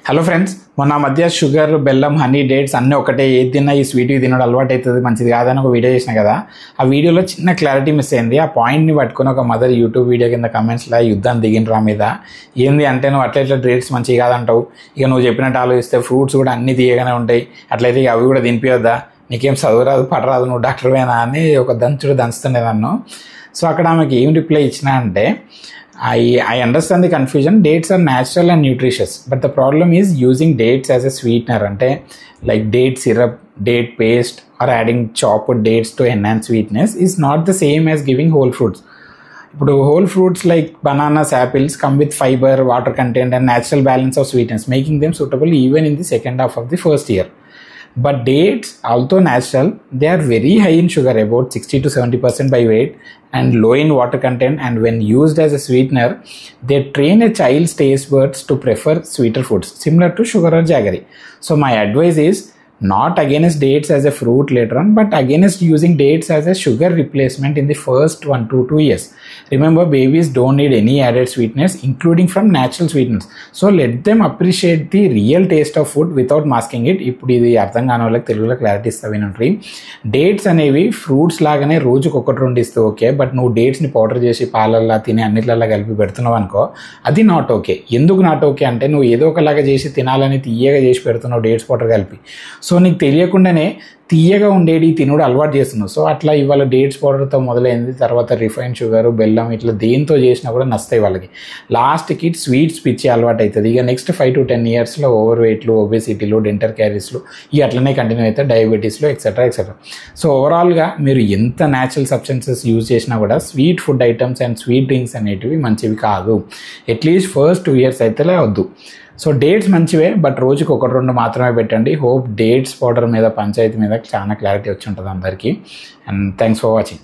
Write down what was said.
Hello friends, మొన్న మధ్య sugar, బెల్లం, హనీ, డేట్స్ అన్నీ ఒకటే, ఏది తిన్నా ఈ స్వీట్ తినడం అలవాటు అవుతుంది, మంచిది కాదని ఒక వీడియో చేసిన కదా. ఆ వీడియోలో చిన్న క్లారిటీ మిస్ అయింది. ఆ పాయింట్ని పట్టుకుని ఒక మదర్ యూట్యూబ్ వీడియో కింద కమెంట్స్లో యుద్ధాన్ని దిగినరా మీద. ఏంది అంటే, నువ్వు అట్లా డేట్స్ మంచివి కాదంటావు, ఇక నువ్వు చెప్పినట్టు ఆలోచిస్తే ఫ్రూట్స్ కూడా అన్నీ తీయగానే ఉంటాయి, అట్లయితే ఇక అవి కూడా తినిపించొద్దా, నీకేం చదువురాదు పడరాదు, నువ్వు డాక్టర్వేనా అని ఒక దంచుతుండే నన్ను. సో అక్కడ ఆమెకి ఏం రిప్లై ఇచ్చినా అంటే, I understand the confusion. Dates are natural and nutritious, but the problem is using dates as a sweetener, ante like date syrup, date paste, or adding chopped dates to enhance sweetness is not the same as giving whole fruits. ఇప్పుడు whole fruits like bananas, apples come with fiber, water content, and natural balance of sweetness, making them suitable even in the second half of the first year. But dates, although natural, they are very high in sugar, about 60 to 70% by weight, and low in water content, and when used as a sweetener, they train a child's taste buds to prefer sweeter foods, similar to sugar or jaggery. So my advice is not against dates as a fruit later on, but against using dates as a sugar replacement in the first 1 to 2 years. Remember, babies don't need any added sweetness, including from natural sweeteners. So let them appreciate the real taste of food without masking it. ఇప్పుడు ఇది అర్థం కాని వాళ్ళకి తెలుగులో clarity ఇస్తా వినండి. Dates అనేవి fruits లాగానే రోజుకి ఒకటి రెండు ఇస్తే ఓకే, బట్ నువ్వు డేట్స్ని పౌడర్ చేసి పాలల్లో తిని అన్నిట్లల్లో కలిపి పెడుతున్నావు అనుకో, అది నాట్ ఓకే. ఎందుకు నాట్ ఓకే అంటే, నువ్వు ఏదో ఒకలాగా చేసి తినాలని తీయగా చేసి పెడుతున్నావు డేట్స్ పౌడర్ కలిపి. సో నీకు తెలియకుండానే తీయగా ఉండేది తినుడు అలవాటు చేస్తున్నావు. సో అట్లా ఇవాళ డేట్స్ పౌడర్తో మొదలైంది, తర్వాత రిఫైన్ షుగర్, బెల్లం, ఇట్లా దేంతో చేసినా కూడా నస్తాయి వాళ్ళకి. లాస్ట్కి స్వీట్స్ పిచ్చి అలవాటు అవుతుంది. ఇక నెక్స్ట్ 5 to 10 yearsలో ఓవర్ వెయిట్లు, ఒబేసిటీలు, డెంటల్ క్యారీస్లు ఇక అట్లనే కంటిన్యూ అవుతాయి, డయాబెటీస్లు, ఎక్సెట్రా ఎక్సెట్రా. సో ఓవరాల్గా మీరు ఎంత న్యాచురల్ సబ్స్టెన్సెస్ యూజ్ చేసినా కూడా sweet food items and sweet drinks అనేటివి మంచివి కాదు. అట్లీస్ట్ ఫస్ట్ 2 years అయితేలే వద్దు. సో డేట్స్ మంచివే, బట్ రోజుకి 1-2 మాత్రమే పెట్టండి. హోప్ డేట్స్ పౌడర్ మీద, పంచాయతీ మీద చాలా క్లారిటీ వచ్చి ఉంటుంది అందరికీ. And thanks for watching.